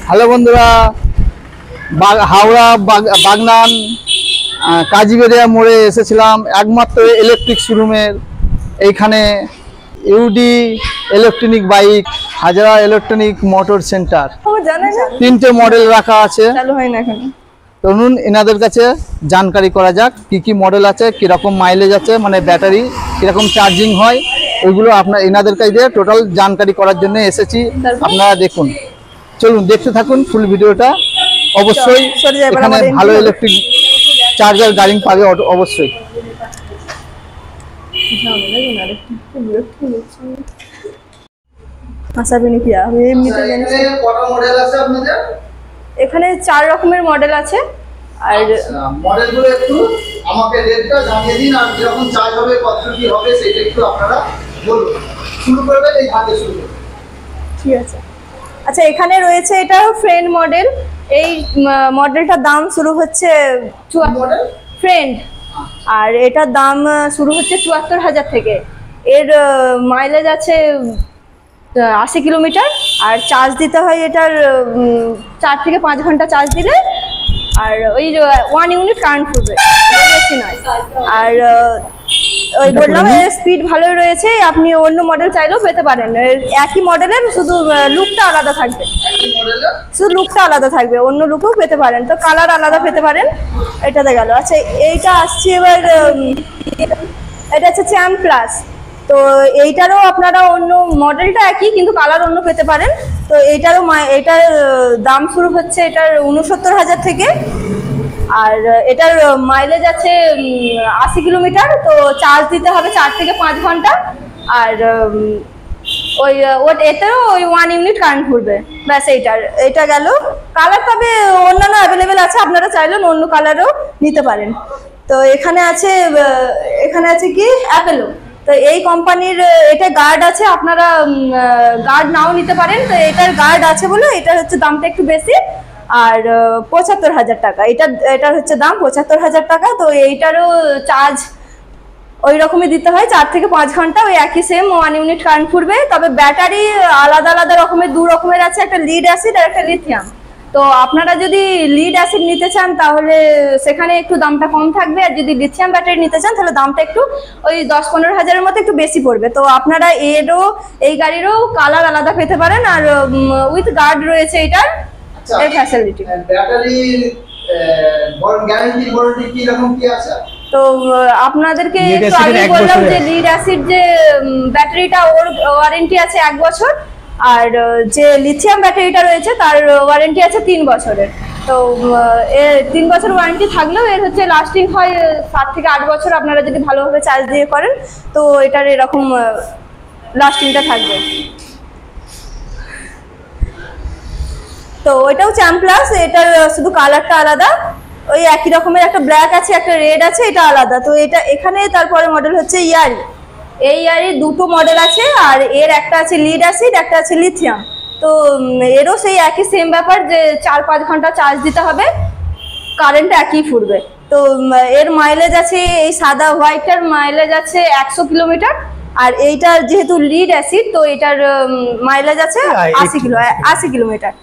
Hello বন্ধুরা, হাওড়া বাগনান কাজীবেড়িয়া মোড়ে এসেছিলাম একমাত্র ইলেকট্রিক শোরুমের। এইখানে ইউডি electronic bike, Hazra electronic motor centre, তিনটে মডেল রাখা আছে। চলুন এনাদের কাছে জানকারি করা যাক কি কি মডেল আছে, কিরকম মাইলেজ আছে, মানে ব্যাটারি কিরকম চার্জিং হয়, ওইগুলো আপনার এনাদের কাছে টোটাল জানকারি করার জন্য এসেছি। আপনারা দেখুন, চলুন দেখতে থাকুন ফুল ভিডিওটা। অবশ্যই এখানে ভালো ইলেকট্রিক চার্জার গাড়ি পাবে অবশ্যই। এখানে 4 রকমের মডেল আছে। আর মডেলগুলো একটু আমাকে রেটটা জানিয়ে দিন, আর যখন চার্জ হবে কত কি হবে সেটা একটু আপনারা বলুন। শুরু করবেন এই হাতে শুরু করুন। ঠিক আছে। আচ্ছা, এখানে রয়েছে এটা ফ্রেন্ড মডেল। এই মডেলটার দাম শুরু হচ্ছে ফ্রেন্ড, আর এটার দাম শুরু হচ্ছে 74,000 থেকে। এর মাইলেজ আছে 80 কিলোমিটার, আর চার্জ দিতে হয় এটার 4 থেকে 5 ঘন্টা চার্জ দিলে, আর ওই 1 ইউনিট কারেন্ট ফুটবে, বেশি নয়। আর ওই বললাম স্পিড ভালোই রয়েছে, আপনি অন্য মডেল চাইলেও পেতে পারেন। একই মডেলের, শুধু লুকটা আলাদা থাকবে, শুধু লুকটা আলাদা থাকবে, অন্য লুকও পেতে পারেন, তো কালার আলাদা পেতে পারেন। এটাতে গেল। আচ্ছা, এইটা আসছে এবার, এটা হচ্ছে চ্যাম্প প্লাস। তো এইটারও আপনারা অন্য মডেলটা একই, কিন্তু কালার অন্য পেতে পারেন। তো এইটারও এটার দাম শুরু হচ্ছে এটার 69,000 থেকে, আর এটার মাইলেজ আছে 80 কিলোমিটার। তো চার্জ দিতে হবে 4 থেকে 5 ঘন্টা, আর এতেও ওই 1 ইউনিট কারেন্ট ফুটবে, ব্যাস। এটা গেল। কালার তবে অন্যান্য অ্যাভেলেবেল আছে, আপনারা চাইলেন অন্য কালারও নিতে পারেন। তো এখানে আছে কি অ্যাপেলো। তো এই কোম্পানির এটা গার্ড আছে, আপনারা গার্ড নাও নিতে পারেন। তো এটার গার্ড আছে বলে এটার হচ্ছে দামটা একটু বেশি, আর 75,000 টাকা। এটার হচ্ছে দাম 75,000 টাকা। তো এইটারও চার্জ ওই রকমই দিতে হয়, 4 থেকে 5 ঘন্টা, ওই একই সেম 1 ইউনিট কারেন্ট ফুটবে। তবে ব্যাটারি আলাদা আলাদা রকমের, 2 রকমের আছে, একটা লিড অ্যাসিড আর একটা লিথিয়াম। তো আপনারা যদি লিড অ্যাসিড নিতে চান তাহলে সেখানে একটু দামটা কম থাকবে, আর যদি লিথিয়াম ব্যাটারি নিতে চান তাহলে দামটা একটু ওই 10-15 হাজারের মতো একটু বেশি পড়বে। তো আপনারা এই গাড়িরও কালার আলাদা পেতে পারেন, আর উইথ গার্ড রয়েছে এটার এই ফ্যাসিলিটি। ব্যাটারি গ্যারান্টি ওয়ারেন্টি কি রকম কি আছে? তো আপনাদেরকে একটু আগে বললাম যে লিড অ্যাসিড যে ব্যাটারিটা, ওর ওয়ারেন্টি আছে 1 বছর, আর যে লিথিয়াম ব্যাটারিটা রয়েছে তার ওয়ারেন্টি আছে 3 বছরের। তো 3 বছর ওয়ারেন্টি থাকলেও এর হচ্ছে লাস্টিং হয় 7 থেকে 8 বছর, আপনারা যদি ভালোভাবে চার্জ দিয়ে করেন তো এটার এরকম লাস্টিংটা থাকবে। তো এটাও চ্যাম্প প্লাস, এটার শুধু কালারটা আলাদা, ওই একই রকমের একটা ব্ল্যাক আছে, একটা রেড আছে, এটা আলাদা। তো এখানে তারপরে মডেল হচ্ছে ইয়ারি। এই ইয়ারির 2টো মডেল আছে, আর এর একটা আছে লিড অ্যাসিড, একটা আছে লিথিয়াম। তো এরও সেই একই সেম ব্যাপার, যে 4-5 ঘন্টা চার্জ দিতে হবে, কারেন্ট একই ফুটবে। তো এর মাইলেজ আছে, এই সাদা হোয়াইটটার মাইলেজ আছে 100 কিলোমিটার, আর এইটার যেহেতু লিড অ্যাসিড তো এটার মাইলেজ আছে 80 কিলোমিটার।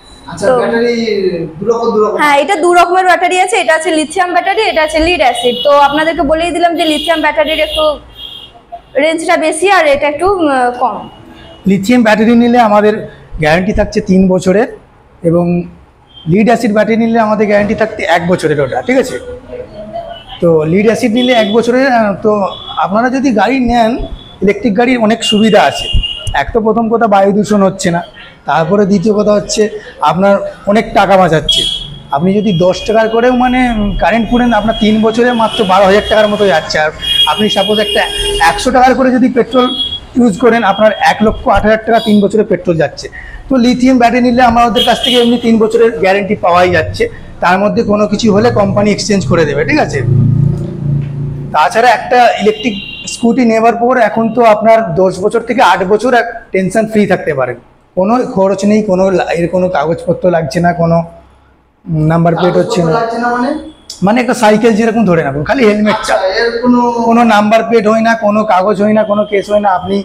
হ্যাঁ, এটা 2 রকমের ব্যাটারি আছে, এটা আছে লিথিয়াম ব্যাটারি, এটা আছে লিড অ্যাসিড। তো আপনাদেরকে বলেই দিলাম যে লিথিয়াম ব্যাটারির একটু রেঞ্জটা বেশি, আর এটা একটু কম। লিথিয়াম ব্যাটারি নিলে আমাদের গ্যারান্টি থাকছে 3 বছরের, এবং লিড অ্যাসিড ব্যাটারি নিলে আমাদের গ্যারান্টি থাকছে 1 বছরের। ওটা ঠিক আছে। তো লিড অ্যাসিড নিলে 1 বছরের। তো আপনারা যদি গাড়ি নেন, ইলেকট্রিক গাড়ির অনেক সুবিধা আছে। এক তো প্রথম কথা বায়ু দূষণ হচ্ছে না, তারপরে দ্বিতীয় কথা হচ্ছে আপনার অনেক টাকা বাঁচাচ্ছে। আপনি যদি 10 টাকার করেও মানে কারেন্ট পুরেন, আপনার 3 বছরে মাত্র 12,000 টাকার মতো যাচ্ছে। আর আপনি সাপোজ একটা 100 টাকার করে যদি পেট্রোল ইউজ করেন, আপনার 1,08,000 টাকা 3 বছরে পেট্রোল যাচ্ছে। তো লিথিয়াম ব্যাটারি নিলে আমাদের কাছ থেকে এমনি 3 বছরের গ্যারেন্টি পাওয়াই যাচ্ছে, তার মধ্যে কোনো কিছু হলে কোম্পানি এক্সচেঞ্জ করে দেবে, ঠিক আছে। তাছাড়া একটা ইলেকট্রিক স্কুটি নেওয়ার পর এখন তো আপনার 10 বছর থেকে 8 বছর টেনশন ফ্রি থাকতে পারেন, কোনো খরচ নেই, এর কোনো কাগজপত্র লাগছে না, কোনো নাম্বার প্লেট হচ্ছে না। মানে একটা সাইকেল যেরকম ধরে রাখুন, খালি হেলমেটটা, কোনো নাম্বার প্লেট হয় না, কোনো কাগজ হয় না, কোনো কেস হয় না। আপনি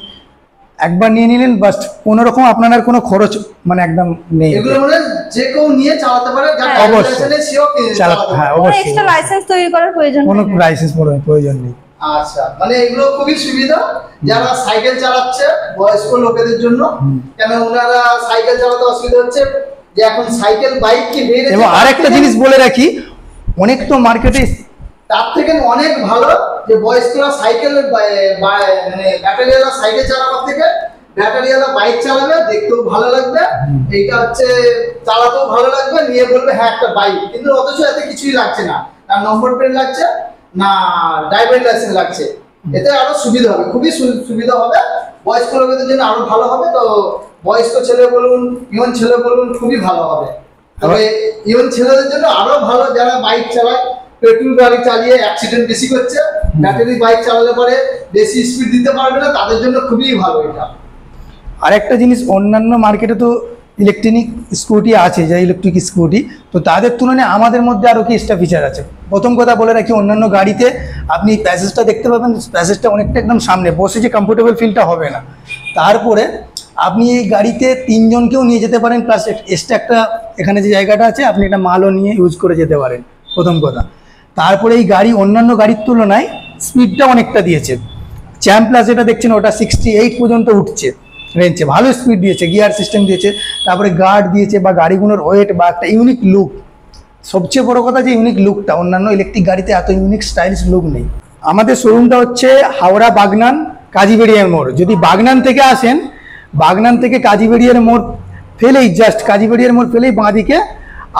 একবার নিয়ে নিলেন বাস, কোনো রকম আপনার আর কোনো খরচ মানে একদম নেই। এগুলো মানে যে কেউ নিয়ে চালাতে পারে, যার অবশ্যই। লাইসেন্স নেই সেও চালাতে পারে। হ্যাঁ কোনো অবশ্যই, এক্সট্রা লাইসেন্স তৈরি করার প্রয়োজন কোনো নেই। লাইসেন্স প্রয়োজন নেই। আচ্ছা, মানে এগুলো খুবই সুবিধা যারা সাইকেল চালাচ্ছে বয়স্ক লোকেদের জন্য, কেন ওনারা সাইকেল চালাতে অসুবিধা হচ্ছে, যে এখন সাইকেল বাইক কি বেরিয়েছে। এবং আরেকটা জিনিস বলে রাখি, অনেক তো মার্কেটে তার থেকে অনেক ভালো যে বয়স্করা সাইকেল মানে ব্যাটারিওয়ালা সাইকেল চালাবার থেকে ব্যাটারিওয়ালা বাইক চালাবে, দেখতেও ভালো লাগবে, এইটা হচ্ছে চালাতেও ভালো লাগবে, নিয়ে বলবে হ্যাঁ একটা বাইক, কিন্তু অথচ এতে কিছুই লাগছে না, না নম্বর প্লেট লাগছে না ড্রাইভিং লাইসেন্স লাগছে। এতে আরো সুবিধা হবে, খুবই সুবিধা হবে, বয়স্ক লোকেদের জন্য আরো ভালো হবে। তো বয়স্ক ছেলে বলুন, ইয়ং ছেলে বলুন, খুবই ভালো হবে। তবে ইয়ং ছেলেদের জন্য আরো ভালো, যারা বাইক চালায়, পেট্রোল গাড়ি চালিয়ে অ্যাক্সিডেন্ট বেশি করছে, ব্যাটারি বাইক চালালে পরে বেশি স্পিড দিতে পারবে না, তাদের জন্য খুবই ভালো এটা। আরেকটা জিনিস, অন্যান্য মার্কেটে তো ইলেকট্রনিক স্কুটি আছে, যা ইলেকট্রিক স্কুটি, তো তাদের তুলনায় আমাদের মধ্যে আরও কি এক্সট্রা ফিচার আছে। প্রথম কথা বলে রাখি, অন্যান্য গাড়িতে আপনি প্যাসেজটা দেখতে পাবেন, প্যাসেজটা অনেকটা একদম সামনে বসে, যে কমফোর্টেবল ফিলটা হবে না। তারপরে আপনি এই গাড়িতে 3 জনকেও নিয়ে যেতে পারেন, প্লাস এক্সট্রা একটা এখানে যে জায়গাটা আছে আপনি একটা মালও নিয়ে ইউজ করে যেতে পারেন, প্রথম কথা। তারপরে এই গাড়ি অন্যান্য গাড়ির তুলনায় স্পিডটা অনেকটা দিয়েছে। চ্যাম্প প্লাস যেটা দেখছেন ওটা 68 পর্যন্ত উঠছে রেঞ্জে, ভালো স্পিড দিয়েছে, গিয়ার সিস্টেম দিয়েছে, তারপরে গার্ড দিয়েছে, বা গাড়িগুলোর ওয়েট বা একটা ইউনিক লুক। সবচেয়ে বড় কথা যে ইউনিক লুকটা, অন্যান্য ইলেকট্রিক গাড়িতে এত ইউনিক স্টাইলিশ লুক নেই। আমাদের শোরুমটা হচ্ছে হাওড়া বাগনান কাজীবেড়িয়ার মোড়। যদি বাগনান থেকে আসেন, বাগনান থেকে কাজীবেড়িয়ার মোড় ফেলেই, জাস্ট কাজীবেড়িয়ার মোড় ফেলেই বাঁদিকে।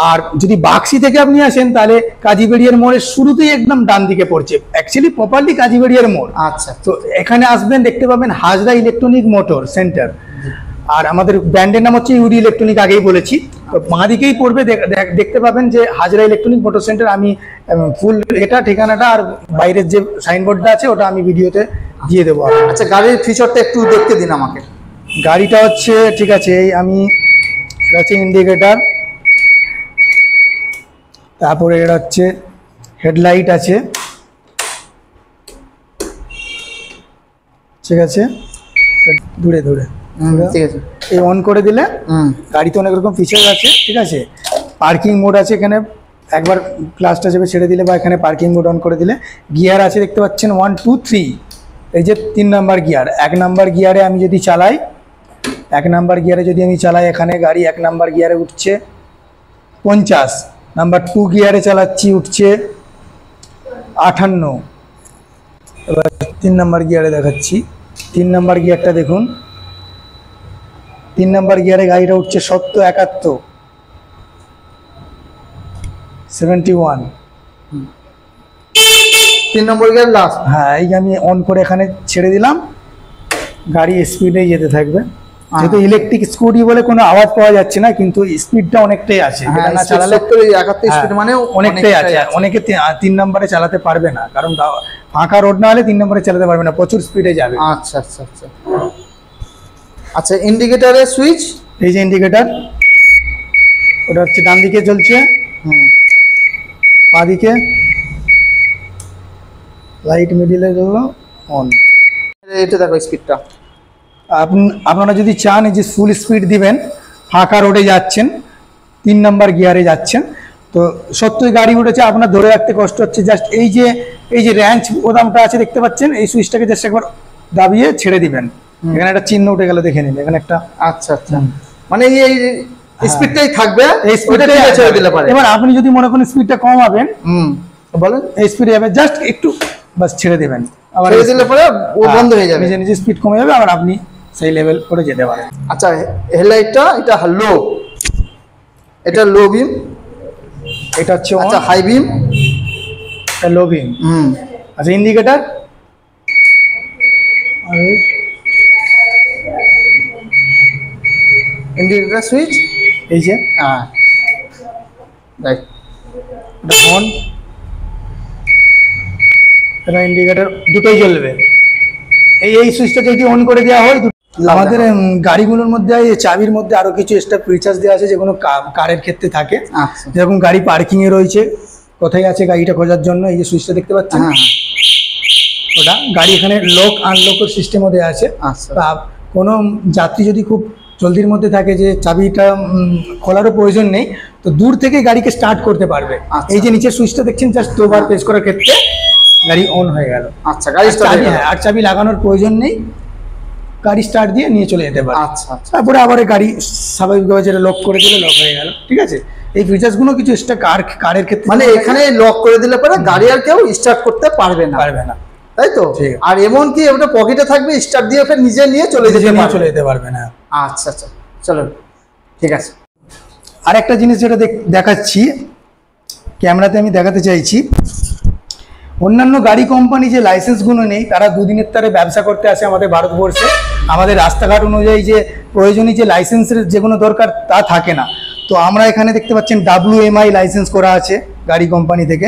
আর যদি বাক্সি থেকে আপনি আসেন তাহলে কাজীবেড়িয়ার মোড়ের শুরুতেই একদম ডান দিকে পড়ছে, অ্যাকচুয়ালি প্রপারলি কাজীবেড়িয়ার মোড়। আচ্ছা, তো এখানে আসবেন, দেখতে পাবেন হাজরা ইলেকট্রনিক মোটর সেন্টার, আর আমাদের ব্র্যান্ডের নাম হচ্ছে ইউডি ইলেকট্রনিক, আগেই বলেছি। তো বাঁ দিকেই পড়বে, দেখতে পাবেন যে হাজরা ইলেকট্রনিক মোটর সেন্টার। আমি ফুল এটা ঠিকানাটা আর বাইরের যে সাইনবোর্ডটা আছে ওটা আমি ভিডিওতে দিয়ে দেবো। আচ্ছা, গাড়ির ফিচারটা একটু দেখতে দিন আমাকে। গাড়িটা হচ্ছে, ঠিক আছে, এই আমি এটা হচ্ছে ইন্ডিকেটার, তারপরে এটা হচ্ছে হেডলাইট আছে, ঠিক আছে, দূরে দূরে ঠিক আছে, এই অন করে দিলে গাড়িতে অনেক রকম ফিচার আছে, ঠিক আছে। পার্কিং মোড আছে, এখানে একবার ক্লাসটা যাবে ছেড়ে দিলে বা এখানে পার্কিং মোড অন করে দিলে। গিয়ার আছে, দেখতে পাচ্ছেন 1 2 3, এই যে 3 নাম্বার গিয়ার। 1 নাম্বার গিয়ারে আমি যদি চালাই, 1 নাম্বার গিয়ারে যদি আমি চালাই, এখানে গাড়ি 1 নাম্বার গিয়ারে উঠছে 50, নাম্বার 2 গিয়ারে চালাচ্ছি উঠছে 58। এবার 3 নাম্বার গিয়ারে দেখাচ্ছি, 3 নাম্বার গিয়ারটা দেখুন, 3 নাম্বার গিয়ারে গাড়িটা উঠছে 70 71 71। 3 নম্বর গিয়ার লাস্ট। হ্যাঁ, এই যে আমি অন করে এখানে ছেড়ে দিলাম, গাড়ি স্পিডেই যেতে থাকবে। যেহেতু ইলেকট্রিক স্কুটি বলে কোনো আওয়াজ পাওয়া যাচ্ছে না, কিন্তু স্পিডটা অনেকটাই আছে, যেটা না চালালে 71 স্পিড মানে অনেকটাই আছে। অনেকে 3 নম্বরে চালাতে পারবে না, কারণ ফাঁকা রোড না হলে 3 নম্বরে চালাতে পারবে না, প্রচুর স্পিডে যাবে। আচ্ছা আচ্ছা আচ্ছা আচ্ছা, ইন্ডিকেটরের সুইচ, এই যে ইন্ডিকেটর, ওটা হচ্ছে ডান দিকে চলছে, বাঁ দিকে লাইট মিডিলে গেল অন। এটা দেখো স্পিডটা। আপনারা যদি চান এই যে ফুল স্পিড দিবেন, ফাঁকা রোডে যাচ্ছেন, 3 নাম্বার গিয়ারে যাচ্ছেন, তো সত্যই গাড়ি উঠেছে, আপনার ধরে রাখতে কষ্ট হচ্ছে। জাস্ট এই যে র্যাঞ্চ বোতামটা আছে দেখতে পাচ্ছেন, এই সুইচটাকে জাস্ট একবার দাবিয়ে ছেড়ে দিবেন, এখানে একটা চিহ্ন উঠে গেল, দেখে নিন এখানে একটা। আচ্ছা আচ্ছা, মানে এই স্পিডটাই থাকবে, এই স্পিডটাই ছেড়ে দিলে পারে। এবার আপনি যদি মনে করেন স্পিডটা কমাবেন, বলেন, এই স্পিডে যাবে, জাস্ট একটু বাস ছেড়ে দেবেন, আবার ছেড়ে দিলে পরে ও বন্ধ হয়ে যাবে, নিজে নিজে স্পিড কমে যাবে, আবার আপনি সেই লেভেল করে যেতে পারেন। আচ্ছা, হেডলাইটটা এটা লো, এটা লো বিম, এটা হচ্ছে আচ্ছা হাই বিম, এটা লো বিম। আচ্ছা, ইন্ডিকেটর, ইন্ডিকেটর সুইচ, এই যে হ্যাঁ রাইট, এটা অন, এটা ইন্ডিকেটর দুটোই জ্বলবে। এই সুইচটা যদি অন করে দেওয়া হয়, আমাদের গাড়িগুলোর মধ্যে এই চাবির মধ্যে আরো কিছু এক্সট্রা ফিচার্স দেওয়া আছে, যেগুলো কারের ক্ষেত্রে থাকে। আচ্ছা, যেরকম গাড়ি পার্কিং এ রয়েছে, কোথায় আছে গাড়িটা খোঁজার জন্য এই যে সুইচটা দেখতে পাচ্ছেন, ওটা গাড়ি এখানে লক আনলকের সিস্টেমও দেওয়া আছে। আচ্ছা, কোনো যাত্রী যদি খুব জলদির মধ্যে থাকে যে চাবিটা খোলারও প্রয়োজন নেই, তো দূর থেকে গাড়িকে স্টার্ট করতে পারবে। আচ্ছা। এই যে নিচের সুইচটা দেখছেন, জাস্ট দুবার প্রেস করার ক্ষেত্রে গাড়ি অন হয়ে গেল। আচ্ছা, গাড়ি স্টার্ট হয়ে গেল। আর চাবি লাগানোর প্রয়োজন নেই, গাড়ি স্টার্ট দিয়ে নিয়ে চলে যেতে পারে। আচ্ছা আচ্ছা, তারপরে আবার এই গাড়ি স্বাভাবিকভাবে যেটা লক করে দিলে লক হয়ে গেল, ঠিক আছে। এই ফিচার্সগুলো কিছু এক্সট্রা কারের ক্ষেত্রে মানে এখানে লক করে দিলে পরে গাড়ি আর কেউ স্টার্ট করতে পারবে না, পারবে না, তাই তো? ঠিক আছে। আর এমন কি ওটা পকেটে থাকবে, স্টার্ট দিয়ে ফের নিজে নিয়ে চলে যেতে নিয়ে পারবে। চলে যেতে পারবে না। আচ্ছা আচ্ছা, চলো ঠিক আছে। আর একটা জিনিস যেটা দেখাচ্ছি, ক্যামেরাতে আমি দেখাতে চাইছি, অন্যান্য গাড়ি কোম্পানি যে লাইসেন্সগুলো নেই, তারা দুদিনের তারে ব্যবসা করতে আসে আমাদের ভারতবর্ষে। আমাদের রাস্তাঘাট অনুযায়ী যে প্রয়োজনীয় যে লাইসেন্সের যেগুলো দরকার তা থাকে না। তো আমরা এখানে দেখতে পাচ্ছেন WMI লাইসেন্স করা আছে গাড়ি কোম্পানি থেকে,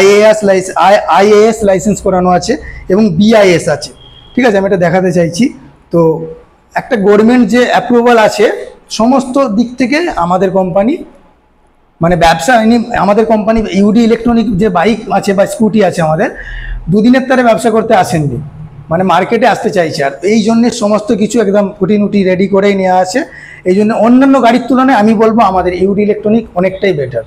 IAS লাইসেন্স করানো আছে এবং BIS আছে, ঠিক আছে। আমি এটা দেখাতে চাইছি। তো একটা গভর্নমেন্ট যে অ্যাপ্রুভাল আছে, সমস্ত দিক থেকে আমাদের কোম্পানি মানে ব্যবসা আমাদের কোম্পানি ইউডি ইলেকট্রনিক যে বাইক আছে বা স্কুটি আছে আমাদের, দুদিনের তারে ব্যবসা করতে আসেননি, মানে মার্কেটে আসতে চাইছে। আর এই জন্য সমস্ত কিছু একদম খুঁটিনুটি রেডি করেই নেওয়া আছে। এই জন্য অন্যান্য গাড়ির তুলনায় আমি বলবো আমাদের ইউডি ইলেকট্রনিক অনেকটাই বেটার।